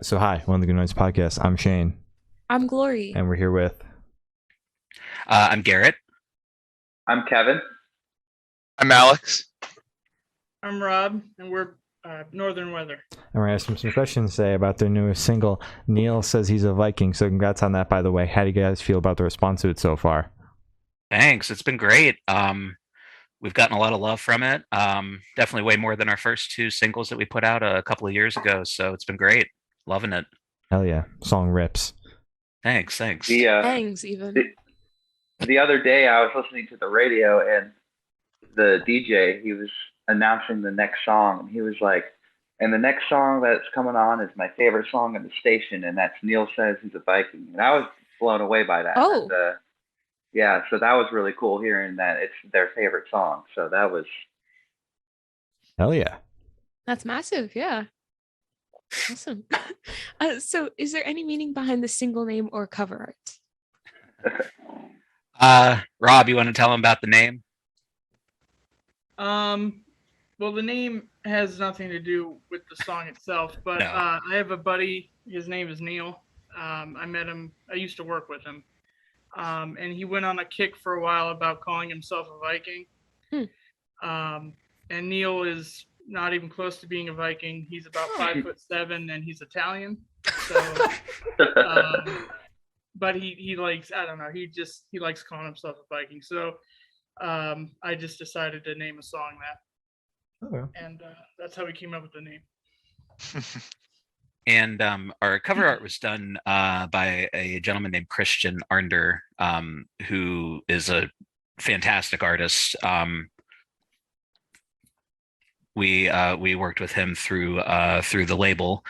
So hi, one of the Good Noise Podcast. I'm Shane, I'm Glory. and we're here with. I'm Garrett. I'm Kevin. I'm Alex. I'm Rob, and we're Northern Weather. And we're asking some questions today about their newest single, Neal Says He's a Viking. So congrats on that, by the way. How do you guys feel about the response to it so far? Thanks. It's been great. We've gotten a lot of love from it. Definitely way more than our first two singles that we put out a couple of years ago. So it's been great. Loving it. Hell yeah, song rips. Thanks. Thanks, even. The other day, I was listening to the radio, and the DJ, he was announcing the next song, and he was like, and the next song that's coming on is my favorite song in the station, and that's Neal Says He's a Viking. And I was blown away by that. Oh. And, yeah, so that was really cool hearing that it's their favorite song. So that was... Hell yeah. That's massive, yeah. Awesome. So is there any meaning behind the single name or cover art? Rob, you want to tell him about the name? Well, the name has nothing to do with the song itself, but No. I have a buddy. His name is Neal. I met him. I used to work with him, and he went on a kick for a while about calling himself a Viking. And Neal is not even close to being a Viking. He's about 5'7", and he's Italian. So, but he likes, I don't know. He likes calling himself a Viking. So I just decided to name a song that. Okay. And that's how we came up with the name. And our cover art was done by a gentleman named Christian Arnder, who is a fantastic artist. We worked with him through the label,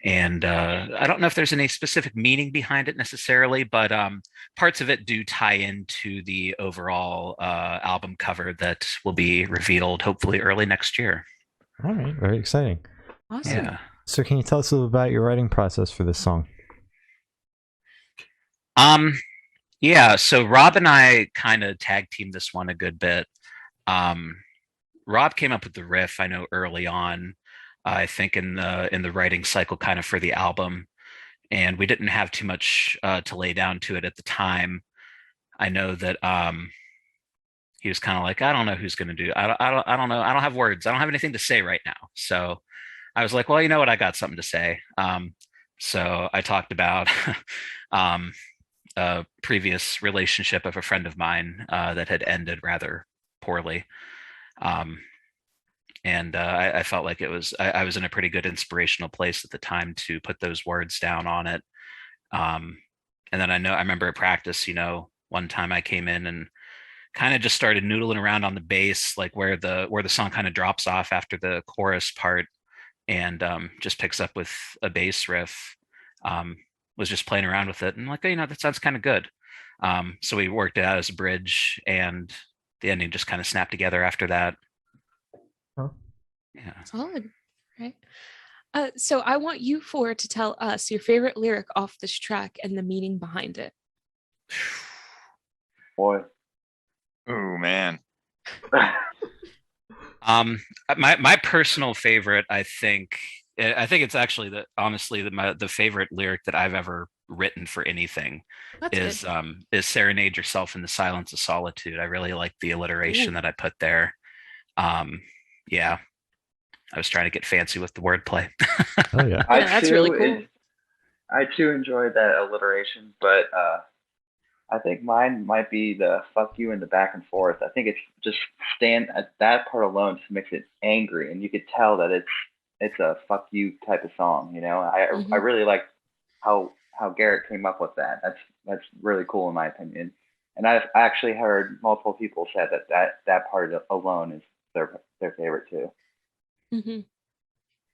and I don't know if there's any specific meaning behind it necessarily, but parts of it do tie into the overall album cover that will be revealed hopefully early next year. All right, very exciting. Awesome. Yeah. So can you tell us a little about your writing process for this song? Yeah, so Rob and I kind of tag teamed this one a good bit. Rob came up with the riff, I know, early on, I think in the writing cycle kind of for the album, and we didn't have too much to lay down to it at the time. I know that he was kind of like, I don't know who's going to do it. I don't know. I don't have words. I don't have anything to say right now. So I was like, well, you know what? I got something to say. So I talked about a previous relationship of a friend of mine that had ended rather poorly. And I felt like I was in a pretty good inspirational place at the time to put those words down on it. And then I remember at practice, one time I came in and kind of just started noodling around on the bass, like where the song kind of drops off after the chorus part, and just picks up with a bass riff. Was just playing around with it, and like, that sounds kind of good. So we worked it out as a bridge, and the ending just kind of snapped together after that. Huh. Yeah. Solid. Right. So I want you four to tell us your favorite lyric off this track and the meaning behind it. Boy. Oh man. My personal favorite, I think it's actually honestly the favorite lyric that I've ever written for anything. That's is serenade yourself in the silence of solitude. I really like the alliteration that I put there. Yeah, I was trying to get fancy with the wordplay. Oh yeah. Yeah, that's really cool. I too enjoyed that alliteration, but I think mine might be the fuck you and the back and forth. I think it's just that part alone just makes it angry, and you could tell that it's a fuck you type of song. I really like how Garrett came up with that. That's really cool in my opinion. And I've actually heard multiple people say that part alone is their favorite too. Mm-hmm.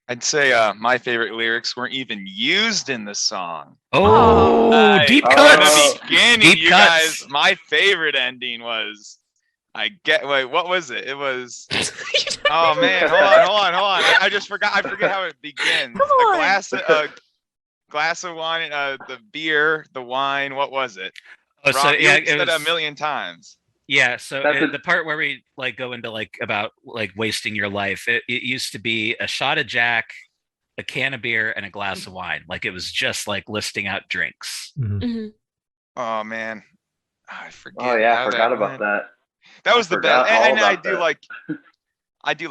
I'd say my favorite lyrics weren't even used in the song. Oh, deep In cuts. the beginning, Deep you cuts. guys, my favorite ending was, wait, what was it? It was, oh man, hold on. I just forgot. I forget how it begins. Come A on. glass of wine, the beer, the wine. What was it? Oh, so Rob, you yeah, said it a million times. Yeah, so That's the part where we like go into like about like wasting your life, it used to be a shot of Jack, a can of beer and a glass of wine. Like it was just like listing out drinks. Mhm. Mhm. Oh man, I forget. Oh yeah, I how forgot that about went. that. That was I the best. forgot all And I about do that.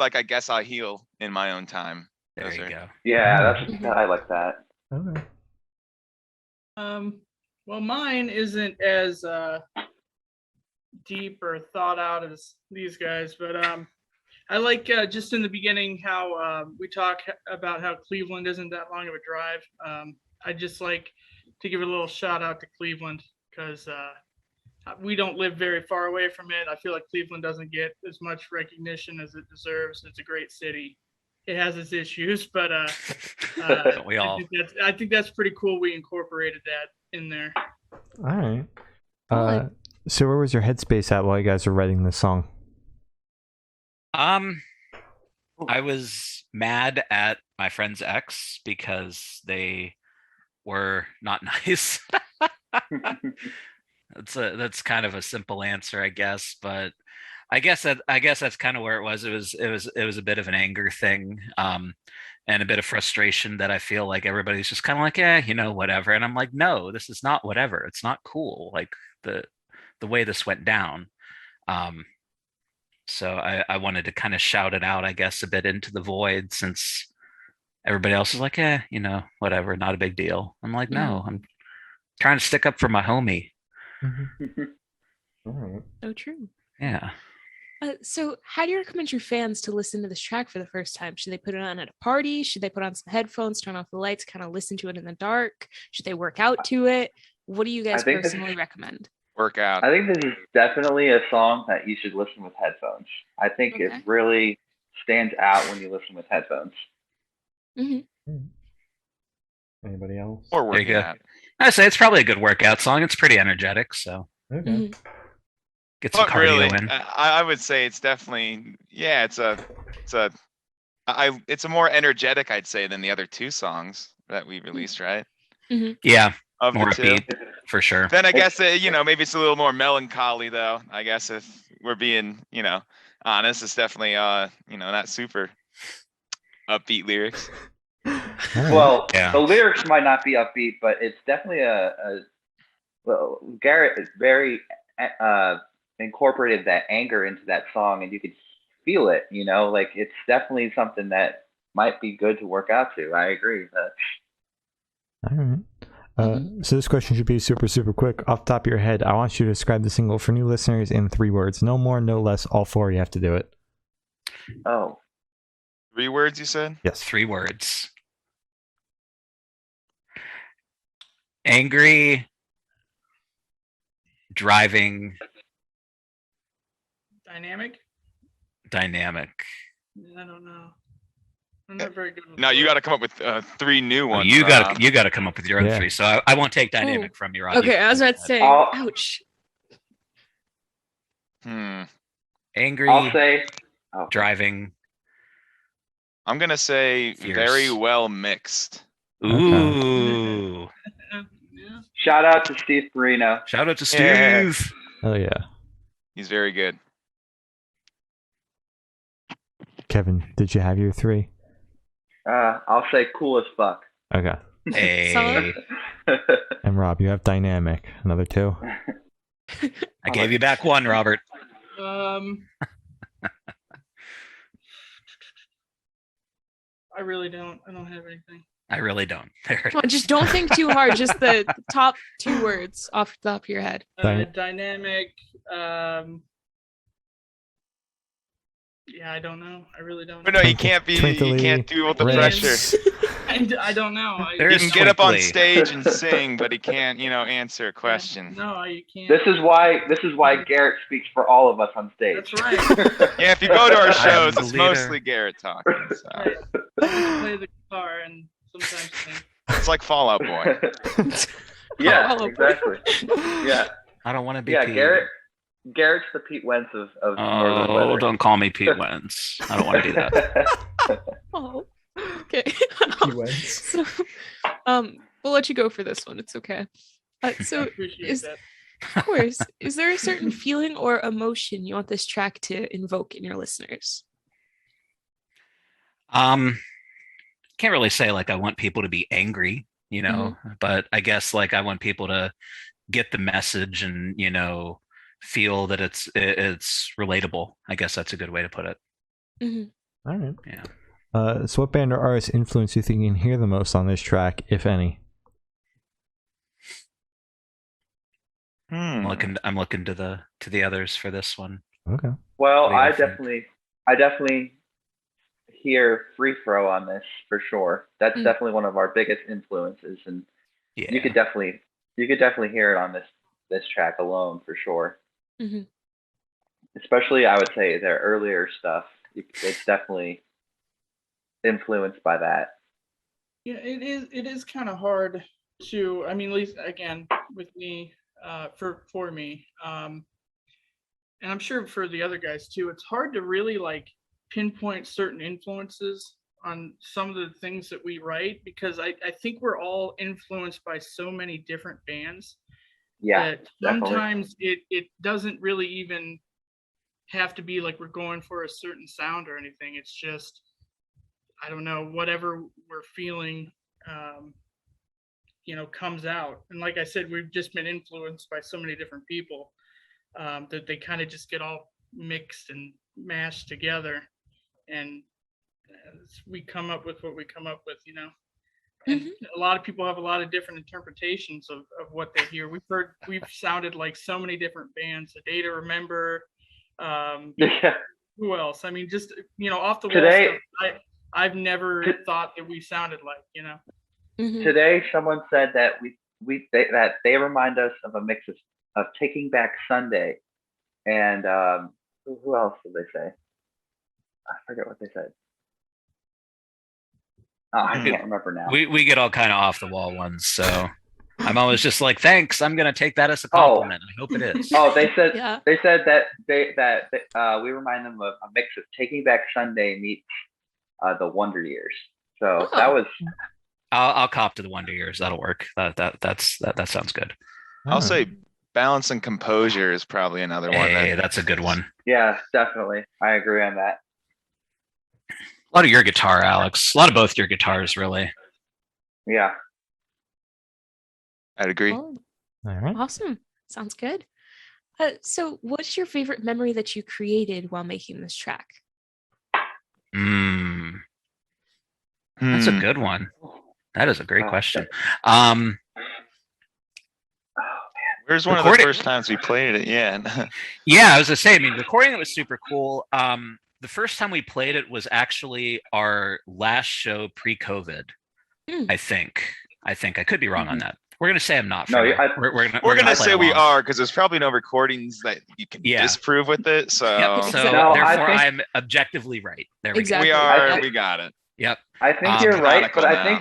like, I guess I'll heal in my own time. There Those you are- go. Yeah, Mhm. I like that. Okay. Well, mine isn't as deep or thought out as these guys, but I like just in the beginning how we talk about how Cleveland isn't that long of a drive. I just like to give a little shout out to Cleveland because we don't live very far away from it. I feel like Cleveland doesn't get as much recognition as it deserves. It's a great city. It has its issues, but Don't we all? I think that's pretty cool. We incorporated that in there. All right. Solid. So where was your headspace at while you guys were writing this song? I was mad at my friend's ex because they were not nice. That's kind of a simple answer, I guess, but I guess that's kind of where it was. It was a bit of an anger thing, and a bit of frustration that I feel like everybody's just kind of like, whatever. And I'm like, no, this is not whatever. It's not cool. Like the way this went down. So I wanted to kind of shout it out, I guess, a bit into the void since everybody else is like, whatever, not a big deal. I'm like, no, I'm trying to stick up for my homie. All right. So true. Yeah. So how do you recommend your fans to listen to this track for the first time? Should they put it on at a party? Should they put on some headphones, turn off the lights, kind of listen to it in the dark? Should they work out to it? What do you guys I think personally recommend? Work out. I think this is definitely a song that you should listen with headphones. I think Okay. it really stands out when you listen with headphones. Anybody else? Or There you working go. out. I say it's probably a good workout song. It's pretty energetic, so Okay. Mhm. get some But cardio really, in. I would say it's definitely, it's a more energetic, I'd say, than the other two songs that we released, right? Yeah, Of more the two. upbeat for sure. Then I guess maybe it's a little more melancholy though. I guess if we're being honest, it's definitely not super upbeat lyrics. All right. Well, Yeah. the lyrics might not be upbeat, but it's definitely well, Garrett is very incorporated that anger into that song, and you could feel it. Like it's definitely something that might be good to work out to. I agree with that. All right. So this question should be super, super quick. Off the top of your head, I want you to describe the single for new listeners in 3 words. No more, no less. All 4. You have to do it. Oh, 3 words you said? Yes. 3 words. Angry, driving, Dynamic? dynamic. I don't know. I'm not very good with No, you words. got to come up with 3 new Well, ones. you Rob. got to come up with your own Yeah. 3. So I won't take dynamic from you, Rob. Okay, I was about to say, I'll- ouch. Angry, I'll say. Oh, driving. I'm gonna say Fierce. very well mixed. Ooh. Yeah. shout out to Steve Perino. Shout out to Steve. Yeah. Oh yeah. He's very good. Kevin, did you have your 3? I'll say cool as fuck. Okay. Hey, And Rob, you have dynamic. Another 2. I gave you back 1, Robert. I really don't. I don't have anything. I really don't. There. Come on, just don't think too hard. Just the top 2 words off the top of your head. Dynamic. Yeah, I don't know. I really don't. But Know. no, you can't be. You Twinkly can't do with the lips. pressure. I don't know. There He is can get up on twinkly. stage and sing, but he can't, answer a question. No, you can't. This is why Garrett speaks for all of us on stage. That's right. Yeah, if you go to our I am shows, the it's leader. mostly Garrett talking. So. Right. I just play the guitar and sometimes sing. It's like Fall Out Boy. Yeah, Oh, exactly. Yeah, I don't want to be. yeah. Pete. Garrett's the Pete Wentz of Northern Oh, Weather. don't call me Pete Wentz. I don't want to do that. Oh, okay. So, we'll let you go for this one. It's okay. So, Appreciate is that. of course, is there a certain feeling or emotion you want this track to invoke in your listeners? can't really say like I want people to be angry, but I guess like I want people to get the message and feel that it's relatable. I guess that's a good way to put it. All right. Yeah. So what band or artist influence you think you can hear the most on this track, if any? I'm looking to the others for this one. Okay. Well, What do you I think? definitely hear Free Throw on this for sure. That's definitely one of our biggest influences, and Yeah. you could definitely hear it on this track alone for sure. Especially, I would say their earlier stuff. It's definitely influenced by that. Yeah, it is kind of hard to, I mean, at least again with me, for me, and I'm sure for the other guys too, it's hard to really like pinpoint certain influences on some of the things that we write, because I think we're all influenced by so many different bands Yeah, that definitely. sometimes it doesn't really even have to be like we're going for a certain sound or anything. It's just, I don't know, whatever we're feeling, comes out. And like I said, we've just been influenced by so many different people that they kind of just get all mixed and mashed together, and we come up with what we come up with. And a lot of people have a lot of different interpretations of what they hear. We've sounded like so many different bands. A Day to Remember. Yeah. Who else? I mean, just off the wall Today- stuff. I've never thought that we sounded like. Today, someone said that that they remind us of a mix of Taking Back Sunday, and who else did they say? I forget what they said. Oh, I can't remember now. We get all kind of off the wall ones, so I'm always just like, thanks. I'm gonna take that as a compliment. I hope it is. Oh, they said Yeah. they said that we remind them of a mix of Taking Back Sunday meets the Wonder Years. So that was. I'll cop to the Wonder Years. That'll work. That sounds good. I'll say Balance and Composure is probably another one. Hey, that's a good one. Yeah, definitely. I agree on that. A lot of your guitar, Alex. A lot of both your guitars, really. Yeah. I'd agree. Oh, All right. awesome. Sounds good. So what's your favorite memory that you created while making this track? That's a good one. That is a great question. Where's one of the first times we played it? Yeah. Yeah, I was gonna say, I mean, recording it was super cool. The first time we played it was actually our last show pre-COVID. I think. I could be wrong on that. We're gonna say I'm not. No, we're gonna say we along. are, because there's probably no recordings that you can disprove with it. So, therefore, I'm objectively right. There we Exactly. go. We are. We got it. Yep. I think you're right, but I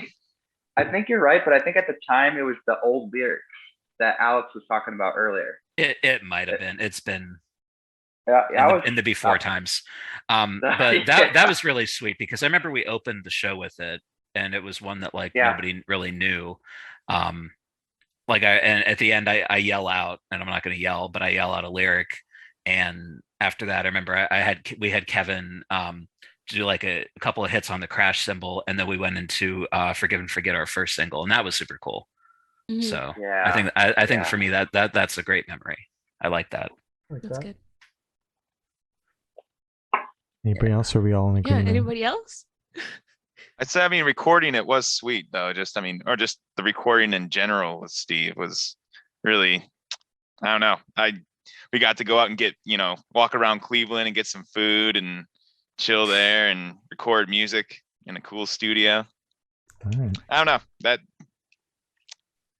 think you're right, but I think at the time it was the old lyrics that Alex was talking about earlier. It might have been. It's been in the before times. But that was really sweet, because I remember we opened the show with it, and it was one that nobody really knew. And at the end I yell out, and I'm not going to yell, but I yell out a lyric. And after that, I remember we had Kevin do like a couple of hits on the crash cymbal, and then we went into Forgive and Forget, our first single, and that was super cool. So I think for me that's a great memory. I like that. That's good. Anybody else? Or are we all in agreement? Yeah. Anybody else? I'd say, I mean, recording it was sweet though. Just the recording in general with Steve was really, I don't know. We got to go out and get, walk around Cleveland and get some food and chill there and record music in a cool studio. All right. I don't know, that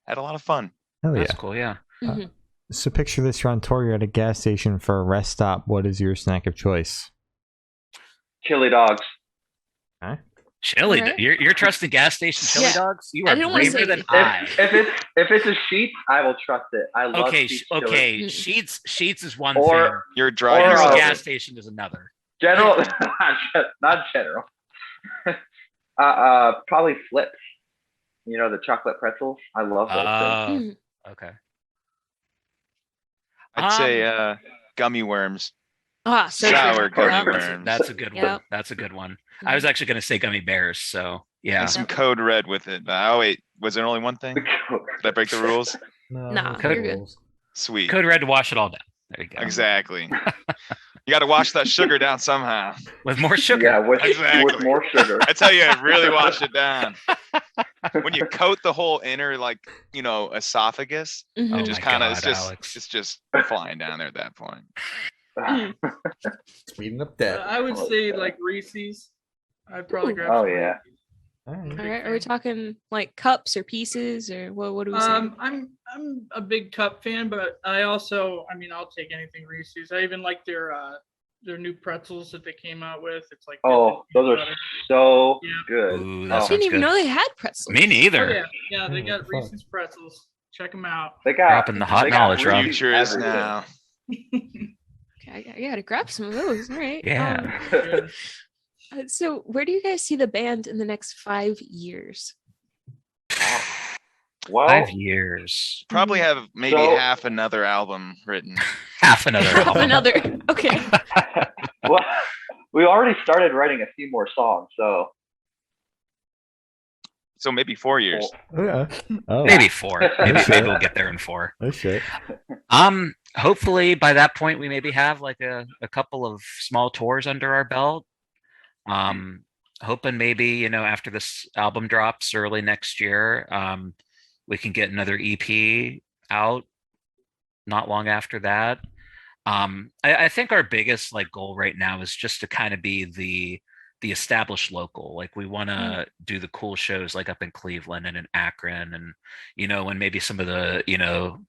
had a lot of fun. Oh, That's yeah. cool. Yeah. So picture this: you're on tour, you're at a gas station for a rest stop. What is your snack of choice? Chili dogs. Huh? Chili. Right. You're trusting gas station chili dogs? You are didn't wanna braver say than anything. I. If it's a Sheetz, I will trust it. I love Sheetz chili. Okay. Sheets is one Or- thing. Your Or, driving Your uh, gas station is another. General, not general. Probably Flips. The chocolate pretzels. I love those things. Okay. I'd say gummy worms. So Sour true. gummy Yep. worms. That's a good one. Yep. That's a good one. I was actually going to say gummy bears. So Yeah. And some code red with it. Oh wait, was there only one thing? Did I break the rules? No, Nah, no you're good. rules. Sweet. Code red to wash it all down. There you go. Exactly. You got to wash that sugar down somehow. With more sugar. Yeah, with Exactly. more sugar. That's how you really wash it down. When you coat the whole inner, like, esophagus, Mhm. Oh it just my kind of, God, Alex. it's just flying down there at that point. Speeding up that. I would say like Reese's. I'd probably Ooh. grab. Oh, some yeah. Reese's. All right. All right. Are we talking like cups or pieces or what do we say? I'm a big cup fan, but I'll take anything Reese's. I even like their new pretzels that they came out with. It's like Oh, those are so Yeah. good. Ooh, I that Oh, sounds didn't even good. know they had pretzels. Me neither. yeah, they got fuck. Reese's pretzels. Check them out. they got Dropping the hot they got knowledge, Rob. Reese's Future is everything. now. Okay, I gotta grab some of those. All right. Yeah. Good. So where do you guys see the band in the next 5 years? Well, 5 years. Probably have maybe So- half another album written. Half another album. Another. Okay. well, we already started writing a few more songs, so So maybe 4 years. Oh, yeah. Oh, Maybe 4. Maybe shit. we'll get there in 4. Oh shit. Hopefully by that point we maybe have like a couple of small tours under our belt. Hoping maybe, after this album drops early next year, we can get another EP out not long after that. I think our biggest like goal right now is just to kind of be the established local. Like we want to do the cool shows like up in Cleveland and in Akron, and when maybe some of the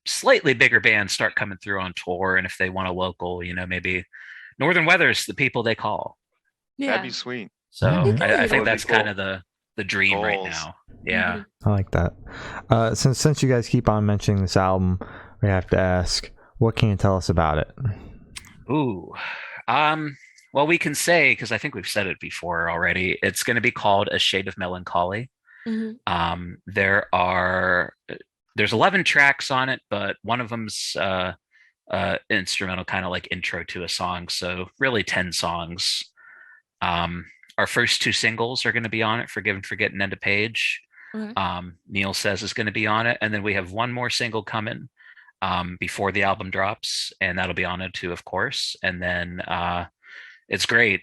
slightly bigger bands start coming through on tour, and if they want a local, maybe Northern Weather's the people they call. Yeah. That'd be sweet. So Mhm. I That would think be that's cool. kind of the dream right Goals. now. Yeah. I like that. Since you guys keep on mentioning this album, we have to ask, what can you tell us about it? Ooh. Well, we can say, because I think we've said it before already, it's going to be called A Shade of Melancholy. Mhm. There's 11 tracks on it, but one of them's instrumental, kind of like intro to a song. So really 10 songs. Our first 2 singles are going to be on it, Forgive and Forget and End of Page. Okay. Neal Says is going to be on it. And then we have one more single coming before the album drops, and that'll be on it too, of course. And then it's great.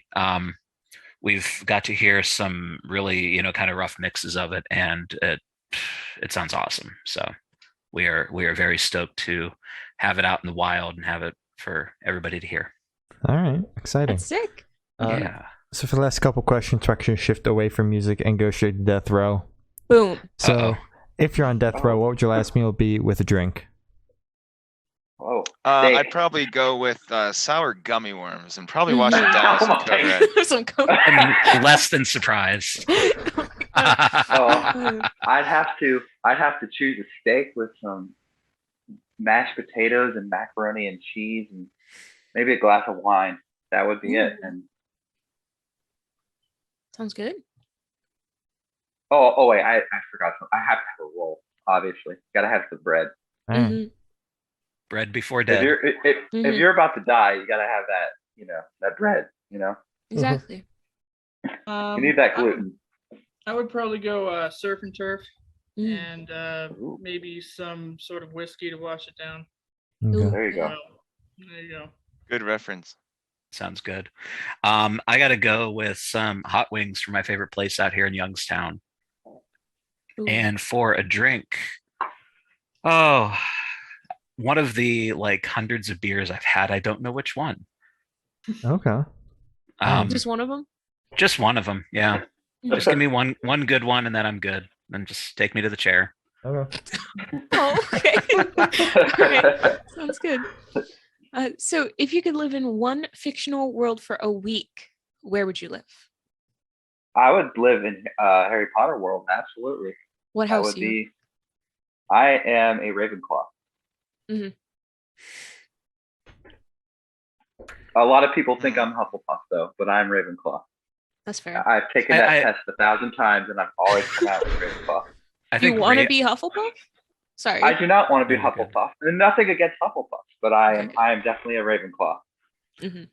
We've got to hear some really, kind of rough mixes of it, and it sounds awesome. So we are very stoked to have it out in the wild and have it for everybody to hear. All right, exciting. That's sick. Yeah. So for the last couple questions, we're actually shift away from music and go straight to death row. Boom. So Uh-oh. if you're on death row, what would your last meal be with a drink? oh, I'd probably go with sour gummy worms and probably wash it Mhm. down with some Oh Code my Red. Some coke. I'm less than surprised. oh, I'd have to choose a steak with some mashed potatoes and macaroni and cheese and maybe a glass of wine. That would be it. And Sounds good. oh wait, I forgot something. I have to have a roll. Obviously, gotta have the bread. All right. Mhm. Bread before If dead. if Mhm. you're about to die, you gotta have that that bread. Exactly. You need that gluten. I would probably go surf and turf Mm. and Ooh. maybe some sort of whiskey to wash it down. Okay. There you go. So, there you go. Good reference. Sounds good. I got to go with some hot wings from my favorite place out here in Youngstown. Ooh. And for a drink, one of the like hundreds of beers I've had. I don't know which one. Okay. Just one of them. Just one of them. Yeah. Just give me one good one, and then I'm good. Then just take me to the chair. Okay. Oh, okay. All right. Sounds good. So, if you could live in one fictional world for a week, where would you live? I would live in Harry Potter world. Absolutely. What That house would are you? be. I am a Ravenclaw. Mhm. A lot of people think I'm Hufflepuff though, but I'm Ravenclaw. That's fair. I've taken that I- test 1,000 times, and I've always come out with Ravenclaw. I You think want to Ra- be Hufflepuff? Sorry. I do not want to be Okay. Hufflepuff. And nothing against Hufflepuff, but I am Okay. definitely a Ravenclaw. Mhm.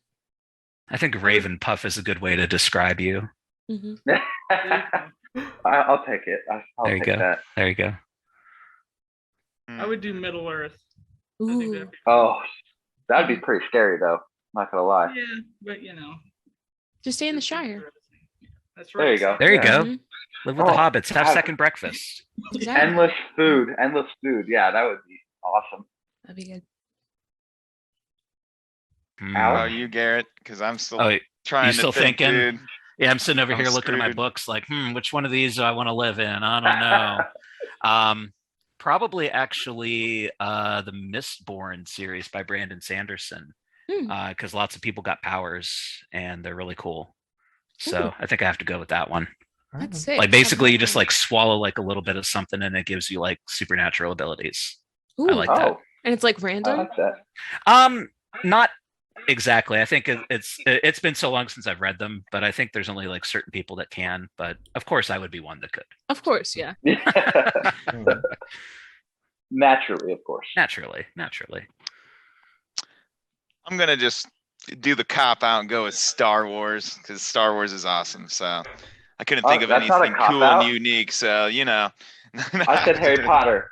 I think Raven Puff is a good way to describe you. Mhm. I'll take it. I'll There you take go. that. There you go. I would do Middle Earth. I think Ooh. that'd be cool. Oh, that'd be pretty scary though. Not gonna lie. Yeah, but you know. Just stay in the Shire. That's right. There you go. There you Yeah. go. Mhm. Live with the Oh, hobbits. Have have- second breakfast. Exactly. Endless food. Yeah, that would be awesome. That'd be good. Hmm. How about Alex? you, Garrett? Because I'm still Oh, trying you to still think, thinking? dude. yeah, I'm sitting over I'm here looking at my screwed. books like, which one of these do I want to live in? I don't know. Probably actually the Mistborn series by Brandon Sanderson. Because lots of people got powers and they're really cool. So Ooh. I think I have to go with that one. That's sick. Like basically you just like swallow like a little bit of something and it gives you like supernatural abilities. Ooh. I like that. Oh, And it's like I random. like that. Not exactly. I think it's been so long since I've read them, but I think there's only like certain people that can. But of course, I would be one that could. Of course, yeah. Naturally, of course. Naturally. I'm gonna just do the cop out and go with Star Wars because Star Wars is awesome. So I couldn't think of that's not a anything cool cop-out. and unique. So you know. I said Harry Potter.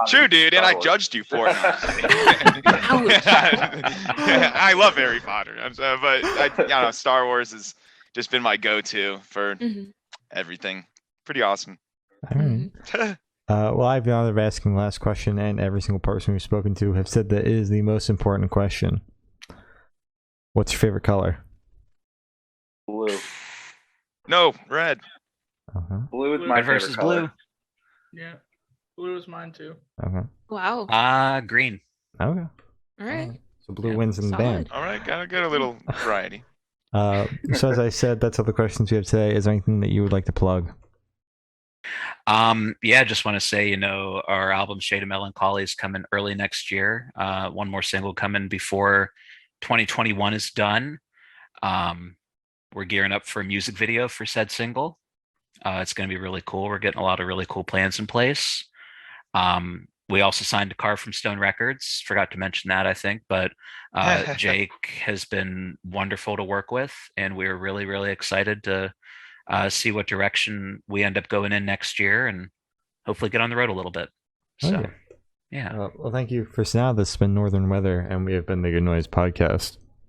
True, dude, and Star I Wars. judged you for it. I love Harry Potter, but I don't know. Star Wars has just been my go-to for Mhm. everything. Pretty awesome. All right. Well, I have the honor of asking the last question, and every single person we've spoken to have said that it is the most important question. What's your favorite color? Blue. No, red. Uh-huh. Blue is my Red favorite versus color. blue. Yeah. Blue is mine too. Okay. Wow. Green. Okay. All right. So blue Yeah, wins in the solid. band. All right, gotta get a little variety. So as I said, that's all the questions we have today. Is there anything that you would like to plug? Yeah, just want to say, our album Shade of Melancholy is coming early next year. One more single coming before 2021 is done. We're gearing up for a music video for said single. It's going to be really cool. We're getting a lot of really cool plans in place. We also signed a car from Stone Records. Forgot to mention that, I think. But Jake has been wonderful to work with, and we're really, really excited to see what direction we end up going in next year and hopefully get on the road a little bit. So, yeah. Well, thank you for now. This has been Northern Weather, and we have been the Good Noise Podcast.